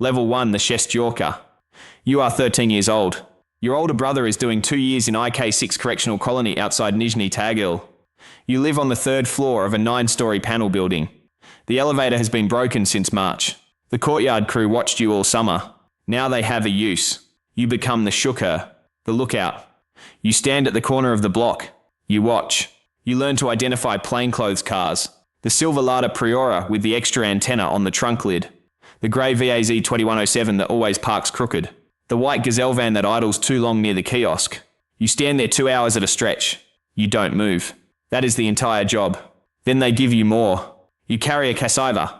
Level 1, the Shestyorka. You are 13 years old. Your older brother is doing 2 years in IK6 Correctional Colony outside Nizhny Tagil. You live on the 3rd floor of a 9-story panel building. The elevator has been broken since March. The courtyard crew watched you all summer. Now they have a use. You become the shuker, the lookout. You stand at the corner of the block. You watch. You learn to identify plainclothes cars. The silver Lada Priora with the extra antenna on the trunk lid. The grey VAZ 2107 that always parks crooked. The white Gazelle van that idles too long near the kiosk. You stand there 2 hours at a stretch. You don't move. That is the entire job. Then they give you more. You carry a kassiva,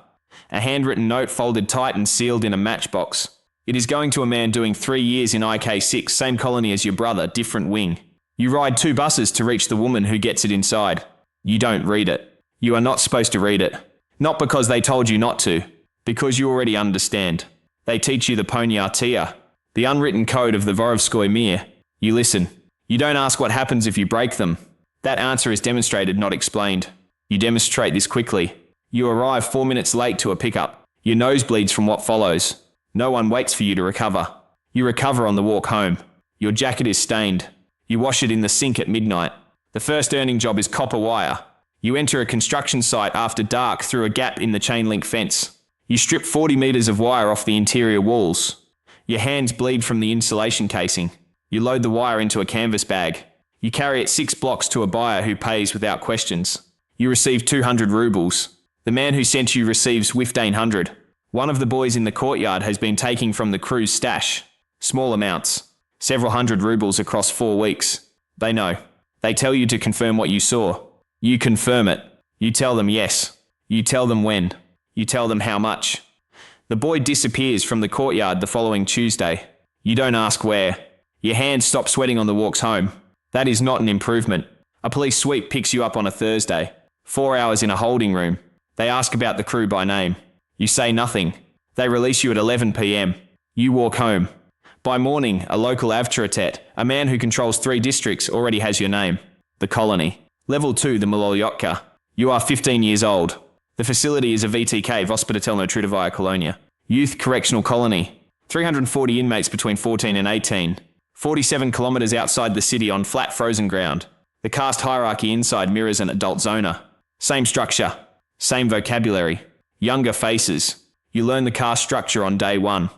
a handwritten note folded tight and sealed in a matchbox. It is going to a man doing 3 years in IK6, same colony as your brother, different wing. You ride 2 buses to reach the woman who gets it inside. You don't read it. You are not supposed to read it. Not because they told you not to, because you already understand. They teach you the Ponyartia, the unwritten code of the Vorovskoy Mir. You listen. You don't ask what happens if you break them. That answer is demonstrated, not explained. You demonstrate this quickly. You arrive 4 minutes late to a pickup. Your nose bleeds from what follows. No one waits for you to recover. You recover on the walk home. Your jacket is stained. You wash it in the sink at midnight. The first earning job is copper wire. You enter a construction site after dark through a gap in the chain link fence. You strip 40 meters of wire off the interior walls. Your hands bleed from the insulation casing. You load the wire into a canvas bag. You carry it 6 blocks to a buyer who pays without questions. You receive 200 rubles. The man who sent you receives 1,500. One of the boys in the courtyard has been taking from the crew's stash. Small amounts. Several hundred rubles across 4 weeks. They know. They tell you to confirm what you saw. You confirm it. You tell them yes. You tell them when. You tell them how much. The boy disappears from the courtyard the following Tuesday. You don't ask where. Your hands stop sweating on the walks home. That is not an improvement. A police sweep picks you up on a Thursday. 4 hours in a holding room. They ask about the crew by name. You say nothing. They release you at 11 p.m. You walk home. By morning, a local avtoritet, a man who controls 3 districts, already has your name. The colony. Level 2, the Malolyotka. You are 15 years old. The facility is a VTK, Vospitatelno Trudovaya Kolonia. Youth Correctional Colony. 340 inmates between 14 and 18. 47 kilometers outside the city on flat frozen ground. The caste hierarchy inside mirrors an adult zona. Same structure. Same vocabulary. Younger faces. You learn the caste structure on day 1.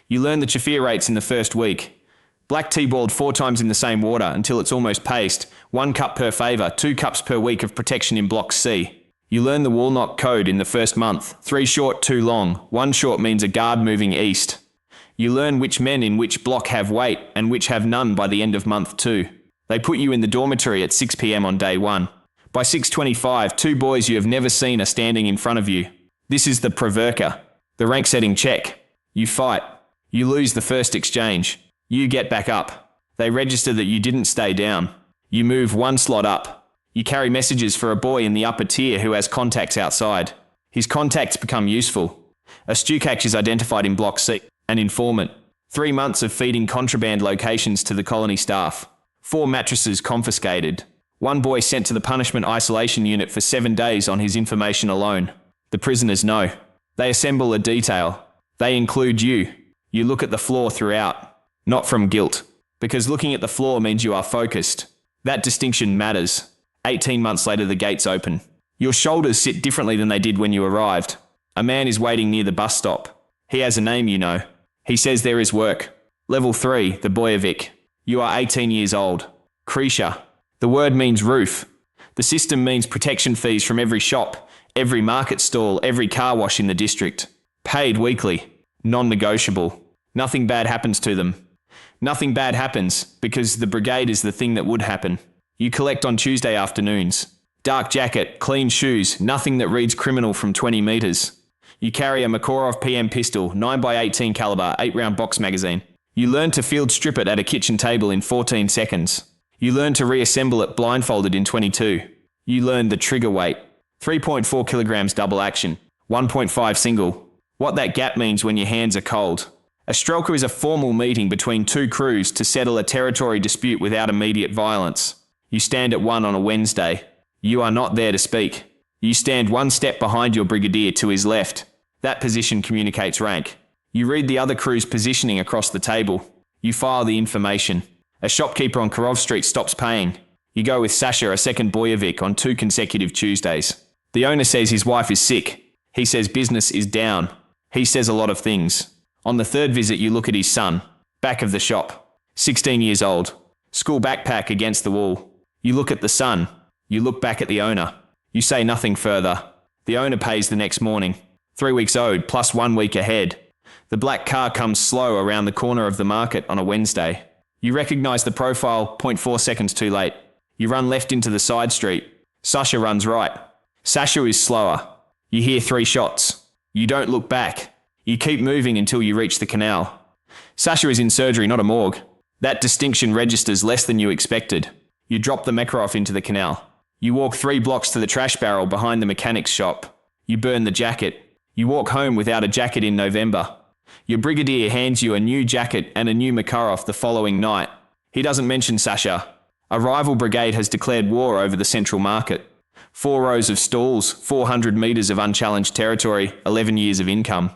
You learn the chafir rates in the first week. Black tea boiled 4 times in the same water until it's almost paste. 1 cup per favour, 2 cups per week of protection in Block C. You learn the Walnut Code in the first month. 3 short, 2 long. 1 short means a guard moving east. You learn which men in which block have weight and which have none by the end of month 2. They put you in the dormitory at 6 p.m. on day 1. By 6:25, 2 boys you have never seen are standing in front of you. This is the Proverka, the rank setting check. You fight. You lose the first exchange. You get back up. They register that you didn't stay down. You move 1 slot up. You carry messages for a boy in the upper tier who has contacts outside. His contacts become useful. A Stukach is identified in Block C. An informant. 3 months of feeding contraband locations to the colony staff. 4 mattresses confiscated. 1 boy sent to the punishment isolation unit for 7 days on his information alone. The prisoners know. They assemble a detail. They include you. You look at the floor throughout. Not from guilt. Because looking at the floor means you are focused. That distinction matters. 18 months later, the gates open. Your shoulders sit differently than they did when you arrived. A man is waiting near the bus stop. He has a name, you know. He says there is work. Level 3, the Boyevik. You are 18 years old. Krisha. The word means roof. The system means protection fees from every shop, every market stall, every car wash in the district. Paid weekly. Non-negotiable. Nothing bad happens to them. Nothing bad happens because the brigade is the thing that would happen. You collect on Tuesday afternoons. Dark jacket, clean shoes, nothing that reads criminal from 20 meters. You carry a Makarov PM pistol, 9x18 caliber, 8-round box magazine. You learn to field strip it at a kitchen table in 14 seconds. You learn to reassemble it blindfolded in 22. You learn the trigger weight. 3.4 kilograms double action, 1.5 single. What that gap means when your hands are cold. A strelka is a formal meeting between 2 crews to settle a territory dispute without immediate violence. You stand at 1 on a Wednesday. You are not there to speak. You stand 1 step behind your brigadier to his left. That position communicates rank. You read the other crew's positioning across the table. You file the information. A shopkeeper on Kirov Street stops paying. You go with Sasha, a second Boyevik, on 2 consecutive Tuesdays. The owner says his wife is sick. He says business is down. He says a lot of things. On the 3rd visit, you look at his son. Back of the shop. 16 years old. School backpack against the wall. You look at the son. You look back at the owner. You say nothing further. The owner pays the next morning. 3 weeks owed, plus 1 week ahead. The black car comes slow around the corner of the market on a Wednesday. You recognise the profile 0.4 seconds too late. You run left into the side street. Sasha runs right. Sasha is slower. You hear 3 shots. You don't look back. You keep moving until you reach the canal. Sasha is in surgery, not a morgue. That distinction registers less than you expected. You drop the Makarov into the canal. You walk 3 blocks to the trash barrel behind the mechanic's shop. You burn the jacket. You walk home without a jacket in November. Your brigadier hands you a new jacket and a new Makarov the following night. He doesn't mention Sasha. A rival brigade has declared war over the central market. 4 rows of stalls, 400 metres of unchallenged territory, 11 years of income.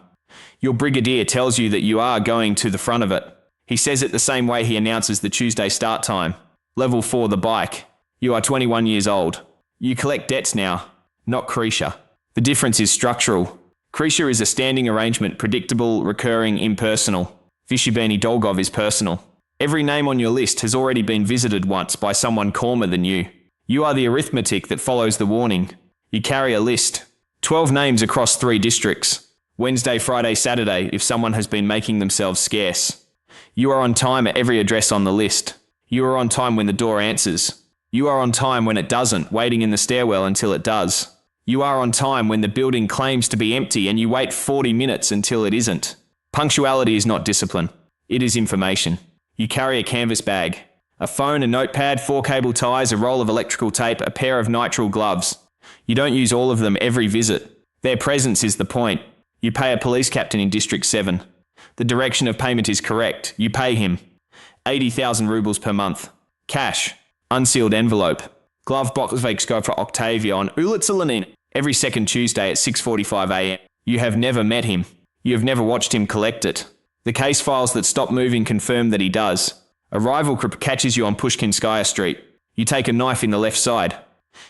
Your brigadier tells you that you are going to the front of it. He says it the same way he announces the Tuesday start time. Level 4 the bike. You are 21 years old. You collect debts now, not Krisha. The difference is structural. Krisha is a standing arrangement, predictable, recurring, impersonal. Vishibani Dolgov is personal. Every name on your list has already been visited once by someone calmer than you. You are the arithmetic that follows the warning. You carry a list. 12 names across 3 districts. Wednesday, Friday, Saturday, if someone has been making themselves scarce. You are on time at every address on the list. You are on time when the door answers. You are on time when it doesn't, waiting in the stairwell until it does. You are on time when the building claims to be empty and you wait 40 minutes until it isn't. Punctuality is not discipline. It is information. You carry a canvas bag. A phone, a notepad, 4 cable ties, a roll of electrical tape, a pair of nitrile gloves. You don't use all of them every visit. Their presence is the point. You pay a police captain in District 7. The direction of payment is correct. You pay him. 80,000 rubles per month. Cash. Unsealed envelope. Glove box go for Octavia on Ulitsa Lenin every second Tuesday at 6:45 a.m. You have never met him. You have never watched him collect it. The case files that stop moving confirm that he does. A rival catches you on Pushkinskaya Street. You take a knife in the left side.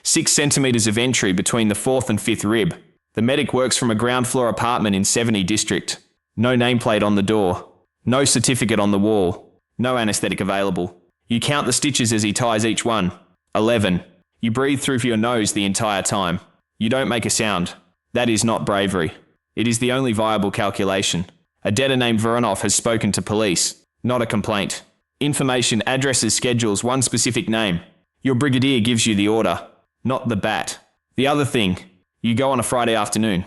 6 centimetres of entry between the 4th and 5th rib. The medic works from a ground floor apartment in 70 district. No nameplate on the door. No certificate on the wall. No anaesthetic available. You count the stitches as he ties each one. 11. You breathe through your nose the entire time. You don't make a sound. That is not bravery. It is the only viable calculation. A debtor named Voronov has spoken to police, not a complaint. Information, addresses, schedules, one specific name. Your brigadier gives you the order, not the bat. The other thing, you go on a Friday afternoon.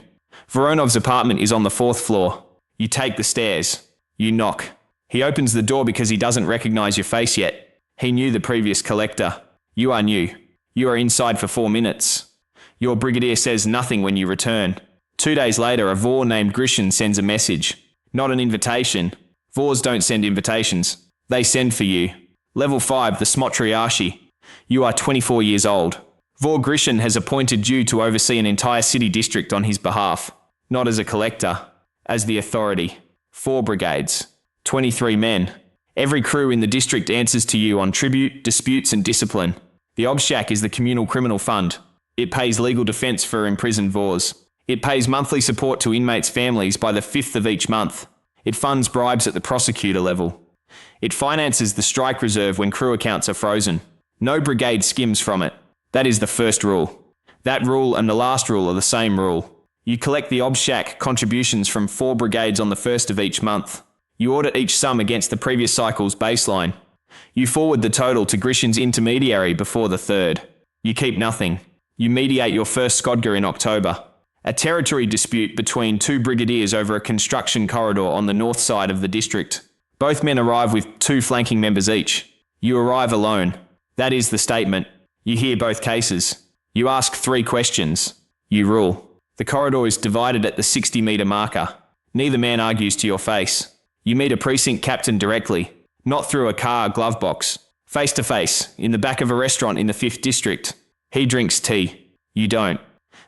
Voronov's apartment is on the 4th floor. You take the stairs. You knock. He opens the door because he doesn't recognize your face yet. He knew the previous collector. You are new. You are inside for 4 minutes. Your brigadier says nothing when you return. 2 days later, a Vor named Grishin sends a message. Not an invitation. Vors don't send invitations. They send for you. Level 5, the Smotriarchy. You are 24 years old. Vor Grishin has appointed you to oversee an entire city district on his behalf. Not as a collector, as the authority. 4 brigades. 23 men. Every crew in the district answers to you on tribute, disputes and discipline. The Obshak is the communal criminal fund. It pays legal defence for imprisoned Vors. It pays monthly support to inmates' families by the 5th of each month. It funds bribes at the prosecutor level. It finances the strike reserve when crew accounts are frozen. No brigade skims from it. That is the first rule. That rule and the last rule are the same rule. You collect the Obshak contributions from 4 brigades on the 1st of each month. You audit each sum against the previous cycle's baseline. You forward the total to Grishin's intermediary before the 3rd. You keep nothing. You mediate your first Skodga in October. A territory dispute between 2 brigadiers over a construction corridor on the north side of the district. Both men arrive with 2 flanking members each. You arrive alone. That is the statement. You hear both cases. You ask 3 questions. You rule. The corridor is divided at the 60-metre marker. Neither man argues to your face. You meet a precinct captain directly, not through a car glove box. Face to face, in the back of a restaurant in the 5th district. He drinks tea. You don't.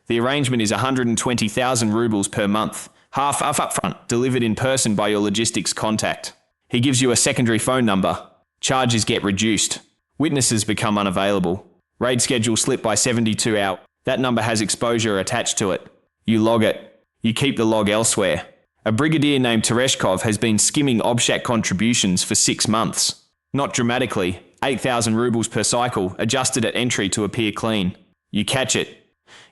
The arrangement is 120,000 rubles per month, Half up front, delivered in person by your logistics contact. He gives you a secondary phone number. Charges get reduced. Witnesses become unavailable. Raid schedule slip by 72 hours. That number has exposure attached to it. You log it. You keep the log elsewhere. A brigadier named Tereshkov has been skimming obshak contributions for 6 months. Not dramatically, 8,000 rubles per cycle, adjusted at entry to appear clean. You catch it.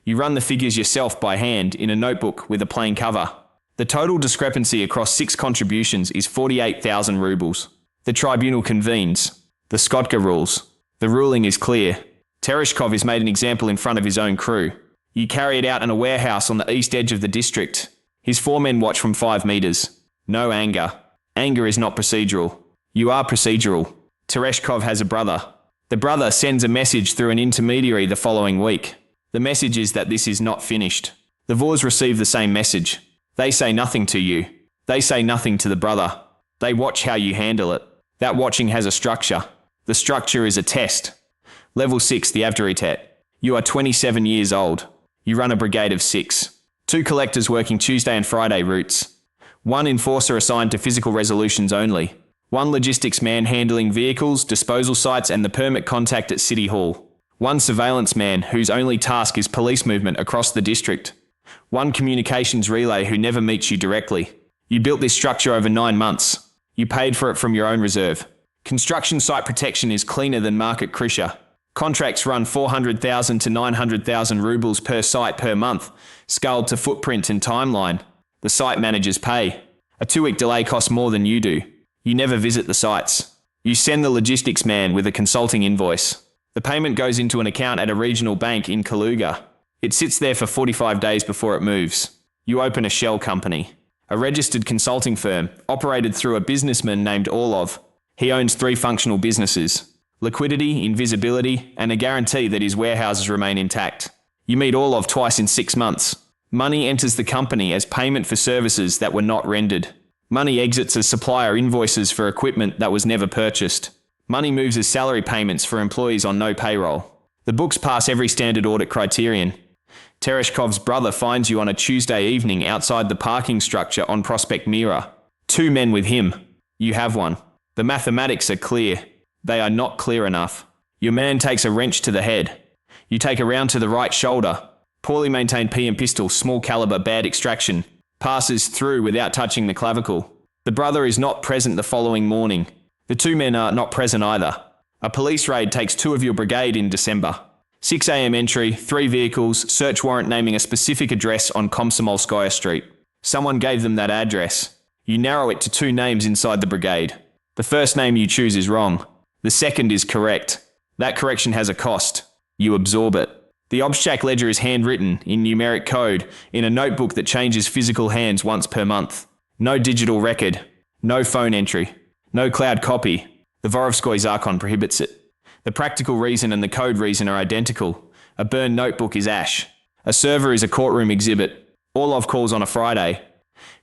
You run the figures yourself by hand in a notebook with a plain cover. The total discrepancy across 6 contributions is 48,000 rubles. The tribunal convenes. The Skotka rules. The ruling is clear. Tereshkov is made an example in front of his own crew. You carry it out in a warehouse on the east edge of the district. His 4 men watch from 5 meters. No anger. Anger is not procedural. You are procedural. Tereshkov has a brother. The brother sends a message through an intermediary the following week. The message is that this is not finished. The Vors receive the same message. They say nothing to you. They say nothing to the brother. They watch how you handle it. That watching has a structure. The structure is a test. Level 6, the Avdoritet. You are 27 years old. You run a brigade of 6. 2 collectors working Tuesday and Friday routes. 1 enforcer assigned to physical resolutions only. 1 logistics man handling vehicles, disposal sites and the permit contact at City Hall. 1 surveillance man whose only task is police movement across the district. 1 communications relay who never meets you directly. You built this structure over 9 months. You paid for it from your own reserve. Construction site protection is cleaner than market Krisha. Contracts run 400,000 to 900,000 rubles per site per month, scaled to footprint and timeline. The site managers pay. A 2-week delay costs more than you do. You never visit the sites. You send the logistics man with a consulting invoice. The payment goes into an account at a regional bank in Kaluga. It sits there for 45 days before it moves. You open a shell company. A registered consulting firm, operated through a businessman named Orlov. He owns 3 functional businesses. Liquidity, invisibility, and a guarantee that his warehouses remain intact. You meet Orlov twice in 6 months. Money enters the company as payment for services that were not rendered. Money exits as supplier invoices for equipment that was never purchased. Money moves as salary payments for employees on no payroll. The books pass every standard audit criterion. Tereshkov's brother finds you on a Tuesday evening outside the parking structure on Prospect Mira. 2 men with him. You have one. The mathematics are clear. They are not clear enough. Your man takes a wrench to the head. You take a round to the right shoulder. Poorly maintained PM pistol, small caliber, bad extraction. Passes through without touching the clavicle. The brother is not present the following morning. The 2 men are not present either. A police raid takes 2 of your brigade in December. 6 a.m. entry, 3 vehicles, search warrant naming a specific address on Komsomolskaya Street. Someone gave them that address. You narrow it to 2 names inside the brigade. The first name you choose is wrong. The second is correct. That correction has a cost. You absorb it. The obshak ledger is handwritten in numeric code in a notebook that changes physical hands once per month. No digital record. No phone entry. No cloud copy. The Vorovskoy Zakon prohibits it. The practical reason and the code reason are identical. A burned notebook is ash. A server is a courtroom exhibit. Orlov calls on a Friday.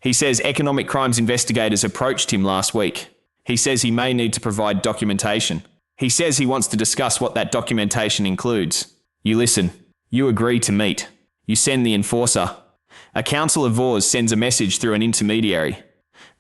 He says economic crimes investigators approached him last week. He says he may need to provide documentation. He says he wants to discuss what that documentation includes. You listen. You agree to meet. You send the enforcer. A council of Vors sends a message through an intermediary.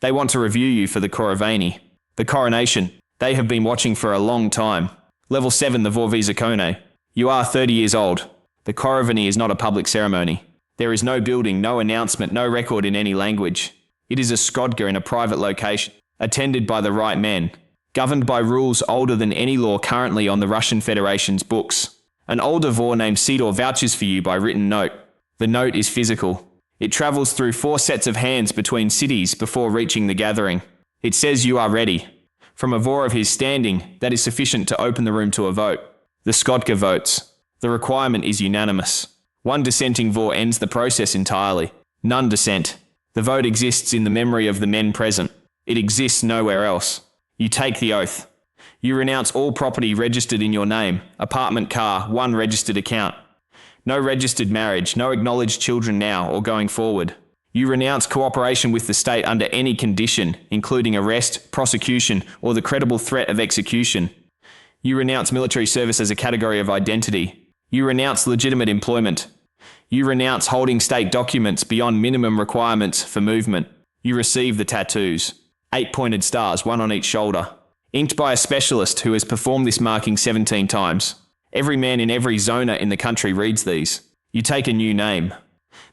They want to review you for the Korovani. The coronation. They have been watching for a long time. Level 7, the Vorovskoy Zakon. You are 30 years old. The Korovani is not a public ceremony. There is no building, no announcement, no record in any language. It is a skodka in a private location, attended by the right men, governed by rules older than any law currently on the Russian Federation's books. An older Vor named Sidor vouches for you by written note. The note is physical. It travels through 4 sets of hands between cities before reaching the gathering. It says you are ready. From a Vor of his standing, that is sufficient to open the room to a vote. The Skotka votes. The requirement is unanimous. 1 dissenting Vor ends the process entirely. None dissent. The vote exists in the memory of the men present. It exists nowhere else. You take the oath. You renounce all property registered in your name, apartment, car, 1 registered account. No registered marriage, no acknowledged children now or going forward. You renounce cooperation with the state under any condition, including arrest, prosecution, or the credible threat of execution. You renounce military service as a category of identity. You renounce legitimate employment. You renounce holding state documents beyond minimum requirements for movement. You receive the tattoos. 8 pointed stars, one on each shoulder. Inked by a specialist who has performed this marking 17 times. Every man in every zona in the country reads these. You take a new name.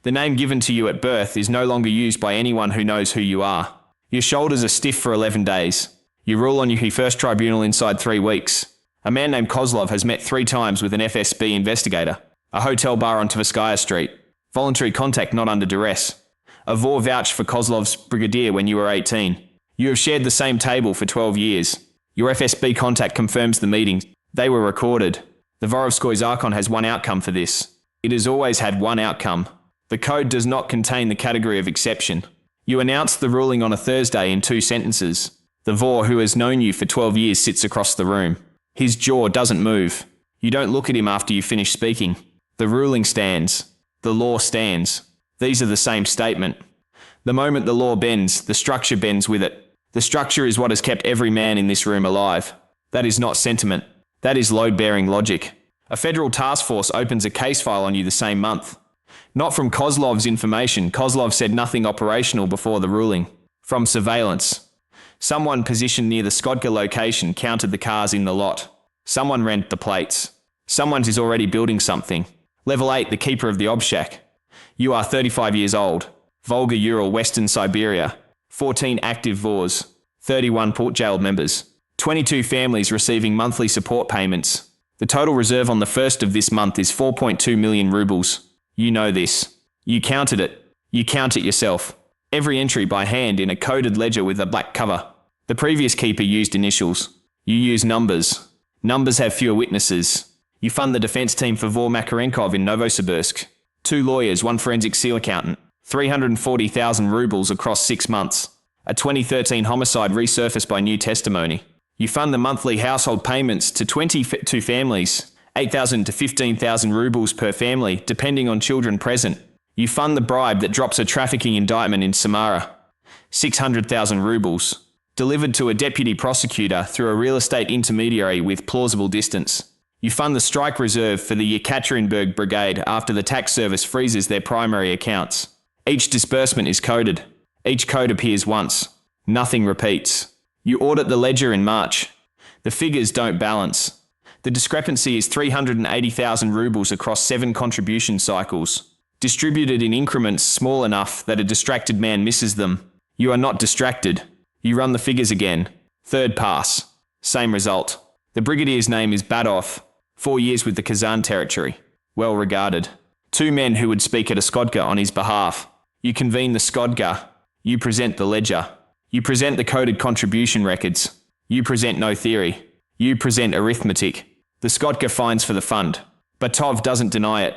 The name given to you at birth is no longer used by anyone who knows who you are. Your shoulders are stiff for 11 days. You rule on your first tribunal inside 3 weeks. A man named Kozlov has met 3 times with an FSB investigator. A hotel bar on Tverskaya Street. Voluntary contact not under duress. A Vor vouched for Kozlov's brigadier when you were 18. You have shared the same table for 12 years. Your FSB contact confirms the meetings. They were recorded. The Vorovskoy Zakon has one outcome for this. It has always had one outcome. The code does not contain the category of exception. You announced the ruling on a Thursday in 2 sentences. The Vor who has known you for 12 years sits across the room. His jaw doesn't move. You don't look at him after you finish speaking. The ruling stands. The law stands. These are the same statement. The moment the law bends, the structure bends with it. The structure is what has kept every man in this room alive. That is not sentiment. That is load-bearing logic. A federal task force opens a case file on you the same month. Not from Kozlov's information. Kozlov said nothing operational before the ruling. From surveillance. Someone positioned near the Skodka location counted the cars in the lot. Someone rent the plates. Someone is already building something. Level 8, the keeper of the Obshak. You are 35 years old. Volga Ural, Western Siberia. 14 active Vors. 31 port jailed members. 22 families receiving monthly support payments. The total reserve on the 1st of this month is 4.2 million rubles. You know this. You counted it. You count it yourself. Every entry by hand in a coded ledger with a black cover. The previous keeper used initials. You use numbers. Numbers have fewer witnesses. You fund the defense team for Vor Makarenkov in Novosibirsk. 2 lawyers, 1 forensic seal accountant. 340,000 rubles across 6 months. A 2013 homicide resurfaced by new testimony. You fund the monthly household payments to 22 families. 8,000 to 15,000 rubles per family, depending on children present. You fund the bribe that drops a trafficking indictment in Samara. 600,000 rubles. Delivered to a deputy prosecutor through a real estate intermediary with plausible distance. You fund the strike reserve for the Yekaterinburg Brigade after the tax service freezes their primary accounts. Each disbursement is coded. Each code appears once. Nothing repeats. You audit the ledger in March. The figures don't balance. The discrepancy is 380,000 rubles across 7 contribution cycles, distributed in increments small enough that a distracted man misses them. You are not distracted. You run the figures again. 3rd pass. Same result. The brigadier's name is Badov. 4 years with the Kazan territory. Well regarded. 2 men who would speak at a Skodka on his behalf. You convene the Skodka. You present the ledger. You present the coded contribution records. You present no theory. You present arithmetic. The Skodka finds for the fund. Batov doesn't deny it.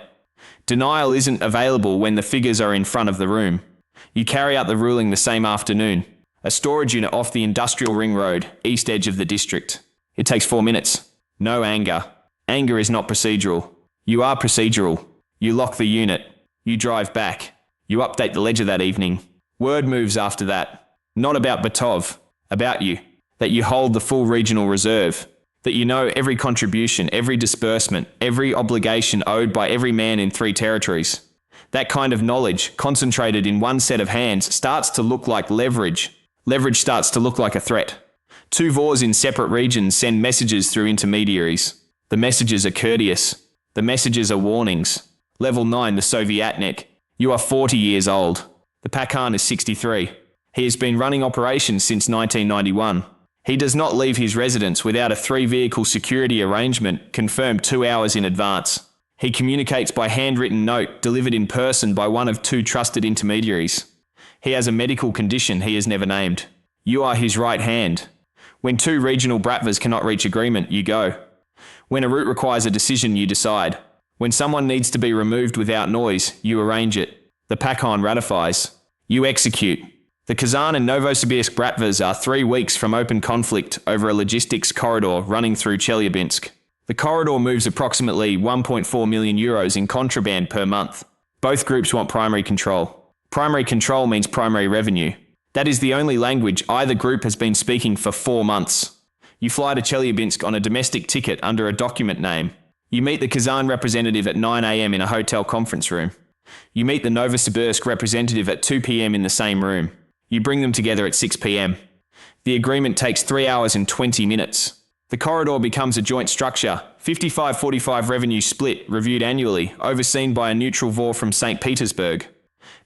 Denial isn't available when the figures are in front of the room. You carry out the ruling the same afternoon. A storage unit off the industrial ring road, east edge of the district. It takes 4 minutes. No anger. Anger is not procedural. You are procedural. You lock the unit. You drive back. You update the ledger that evening. Word moves after that. Not about Batov. About you. That you hold the full regional reserve. That you know every contribution, every disbursement, every obligation owed by every man in 3 territories. That kind of knowledge, concentrated in one set of hands, starts to look like leverage. Leverage starts to look like a threat. 2 Vors in separate regions send messages through intermediaries. The messages are courteous. The messages are warnings. Level 9, the Sovietnik. You are 40 years old. The Pakhan is 63. He has been running operations since 1991. He does not leave his residence without a 3-vehicle security arrangement confirmed 2 hours in advance. He communicates by handwritten note delivered in person by one of 2 trusted intermediaries. He has a medical condition he has never named. You are his right hand. When 2 regional Bratvas cannot reach agreement, you go. When a route requires a decision, you decide. When someone needs to be removed without noise, you arrange it. The Pakhan ratifies. You execute. The Kazan and Novosibirsk Bratvas are 3 weeks from open conflict over a logistics corridor running through Chelyabinsk. The corridor moves approximately 1.4 million euros in contraband per month. Both groups want primary control. Primary control means primary revenue. That is the only language either group has been speaking for 4 months. You fly to Chelyabinsk on a domestic ticket under a document name. You meet the Kazan representative at 9 a.m. in a hotel conference room. You meet the Novosibirsk representative at 2 p.m. in the same room. You bring them together at 6 p.m. The agreement takes 3 hours and 20 minutes. The corridor becomes a joint structure, 55-45 revenue split, reviewed annually, overseen by a neutral VOR from St. Petersburg.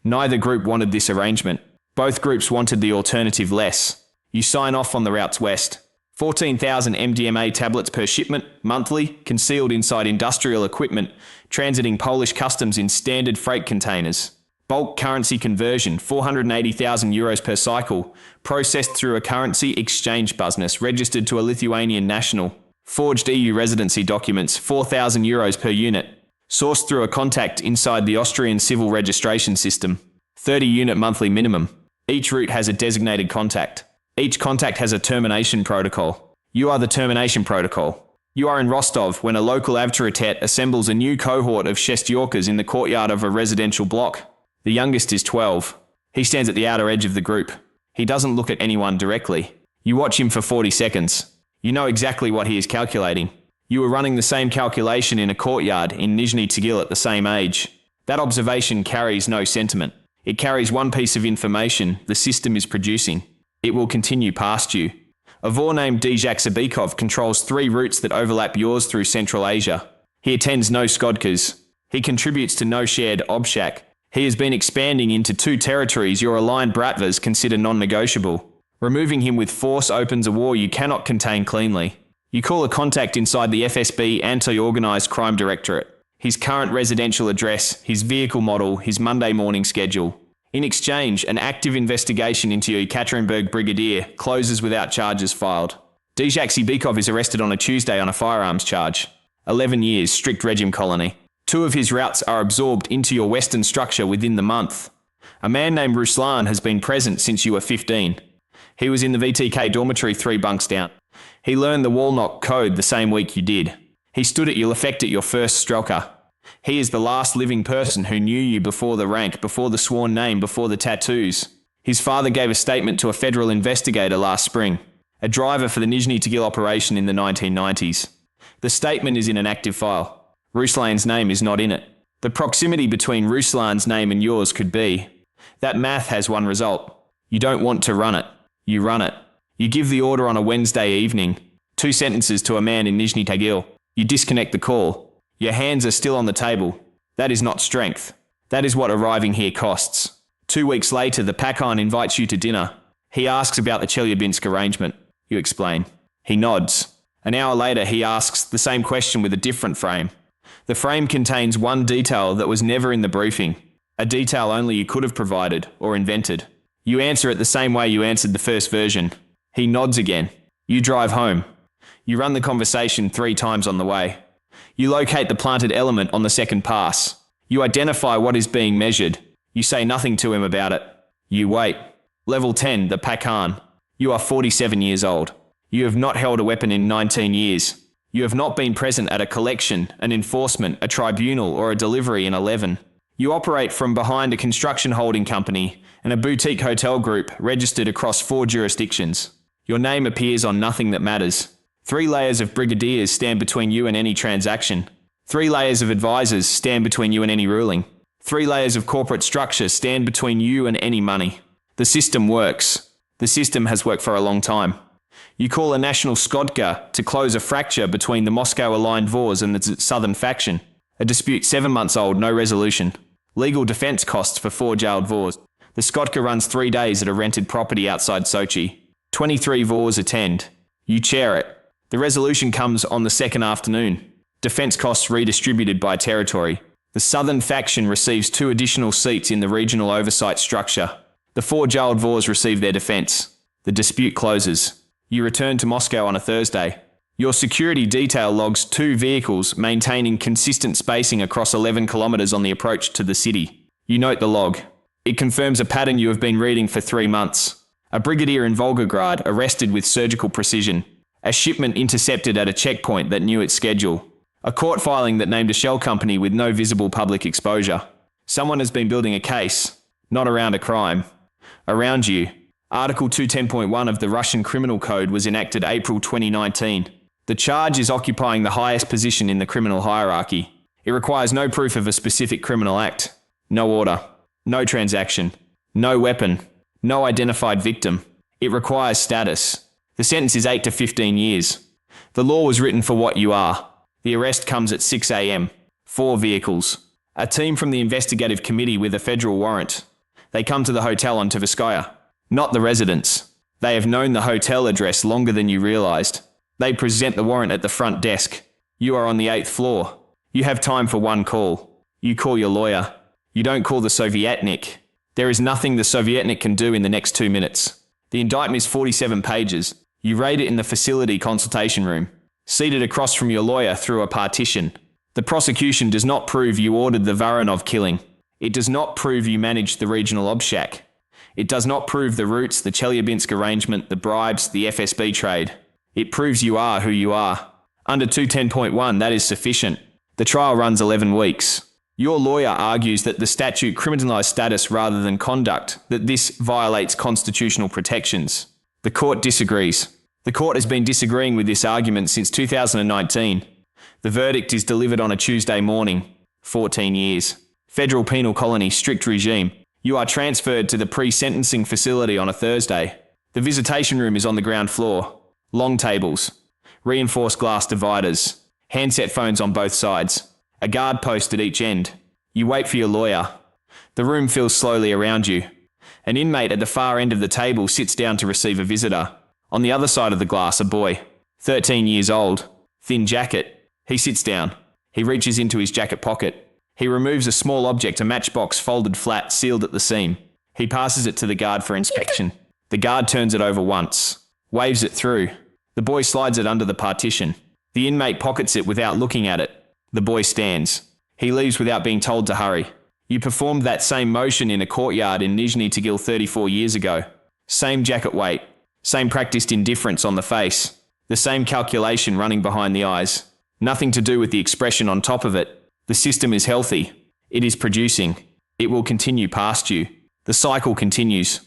Neither group wanted this arrangement. Both groups wanted the alternative less. You sign off on the routes west. 14,000 MDMA tablets per shipment, monthly, concealed inside industrial equipment, transiting Polish customs in standard freight containers. Bulk currency conversion, 480,000 euros per cycle, processed through a currency exchange business registered to a Lithuanian national. Forged EU residency documents, 4,000 euros per unit. Sourced through a contact inside the Austrian civil registration system. 30-unit monthly minimum. Each route has a designated contact. Each contact has a termination protocol. You are the termination protocol. You are in Rostov when a local autoritet assembles a new cohort of shestyorkas in the courtyard of a residential block. The youngest is 12. He stands at the outer edge of the group. He doesn't look at anyone directly. You watch him for 40 seconds. You know exactly what he is calculating. You were running the same calculation in a courtyard in Nizhny Tagil at the same age. That observation carries no sentiment. It carries one piece of information the system is producing. It will continue past you. A VOR named Dzyak Sabikov controls 3 routes that overlap yours through Central Asia. He attends no Skodkas. He contributes to no shared Obshak. He has been expanding into 2 territories your aligned Bratvas consider non-negotiable. Removing him with force opens a war you cannot contain cleanly. You call a contact inside the FSB Anti-Organised Crime Directorate. His current residential address, his vehicle model, his Monday morning schedule. In exchange, an active investigation into your Ekaterinburg brigadier closes without charges filed. Dzyak Sabikov is arrested on a Tuesday on a firearms charge. 11 years, strict regime colony. 2 of his routes are absorbed into your Western structure within the month. A man named Ruslan has been present since you were 15. He was in the VTK dormitory 3 bunks down. He learned the Walnut code the same week you did. He stood at your effect at your first Strelka. He is the last living person who knew you before the rank, before the sworn name, before the tattoos. His father gave a statement to a federal investigator last spring, a driver for the Nizhny Tagil operation in the 1990s. The statement is in an active file. Ruslan's name is not in it. The proximity between Ruslan's name and yours could be. That math has one result. You don't want to run it. You run it. You give the order on a Wednesday evening. 2 sentences to a man in Nizhny Tagil. You disconnect the call. Your hands are still on the table. That is not strength. That is what arriving here costs. 2 weeks later, the Pakhan invites you to dinner. He asks about the Chelyabinsk arrangement. You explain. He nods. An hour later, he asks the same question with a different frame. The frame contains one detail that was never in the briefing, a detail only you could have provided or invented. You answer it the same way you answered the first version. He nods again. You drive home. You run the conversation 3 times on the way. You locate the planted element on the second pass. You identify what is being measured. You say nothing to him about it. You wait. Level 10, the Pakhan. You are 47 years old. You have not held a weapon in 19 years. You have not been present at a collection, an enforcement, a tribunal, or a delivery in 11. You operate from behind a construction holding company and a boutique hotel group registered across 4 jurisdictions. Your name appears on nothing that matters. 3 layers of brigadiers stand between you and any transaction. 3 layers of advisors stand between you and any ruling. 3 layers of corporate structure stand between you and any money. The system works. The system has worked for a long time. You call a national Skodka to close a fracture between the Moscow-aligned VORs and the southern faction. A dispute 7 months old, no resolution. Legal defense costs for 4 jailed VORs. The Skodka runs 3 days at a rented property outside Sochi. 23 VORs attend. You chair it. The resolution comes on the second afternoon. Defense costs redistributed by territory. The southern faction receives 2 additional seats in the regional oversight structure. The 4 jailed VORs receive their defense. The dispute closes. You return to Moscow on a Thursday. Your security detail logs 2 vehicles maintaining consistent spacing across 11 kilometers on the approach to the city. You note the log. It confirms a pattern you have been reading for 3 months. A brigadier in Volgograd arrested with surgical precision. A shipment intercepted at a checkpoint that knew its schedule. A court filing that named a shell company with no visible public exposure. Someone has been building a case, not around a crime. Around you. Article 210.1 of the Russian Criminal Code was enacted April 2019. The charge is occupying the highest position in the criminal hierarchy. It requires no proof of a specific criminal act, no order, no transaction, no weapon, no identified victim. It requires status. The sentence is 8 to 15 years. The law was written for what you are. The arrest comes at 6 a.m. 4 vehicles. A team from the investigative committee with a federal warrant. They come to the hotel on Tverskaya. Not the residence. They have known the hotel address longer than you realized. They present the warrant at the front desk. You are on the 8th floor. You have time for one call. You call your lawyer. You don't call the Sovietnik. There is nothing the Sovietnik can do in the next 2 minutes. The indictment is 47 pages. You read it in the facility consultation room, seated across from your lawyer through a partition. The prosecution does not prove you ordered the Voronov killing. It does not prove you managed the regional obshak. It does not prove the roots, the Chelyabinsk arrangement, the bribes, the FSB trade. It proves you are who you are. Under 210.1, that is sufficient. The trial runs 11 weeks. Your lawyer argues that the statute criminalized status rather than conduct, that this violates constitutional protections. The court disagrees. The court has been disagreeing with this argument since 2019. The verdict is delivered on a Tuesday morning. 14 years. Federal penal colony, strict regime. You are transferred to the pre-sentencing facility on a Thursday. The visitation room is on the ground floor. Long tables. Reinforced glass dividers. Handset phones on both sides. A guard post at each end. You wait for your lawyer. The room fills slowly around you. An inmate at the far end of the table sits down to receive a visitor. On the other side of the glass, a boy, 13 years old, thin jacket. He sits down. He reaches into his jacket pocket. He removes a small object, a matchbox folded flat, sealed at the seam. He passes it to the guard for inspection. The guard turns it over once, waves it through. The boy slides it under the partition. The inmate pockets it without looking at it. The boy stands. He leaves without being told to hurry. You performed that same motion in a courtyard in Nizhny Tagil 34 years ago. Same jacket weight. Same practiced indifference on the face. The same calculation running behind the eyes. Nothing to do with the expression on top of it. The system is healthy. It is producing. It will continue past you. The cycle continues.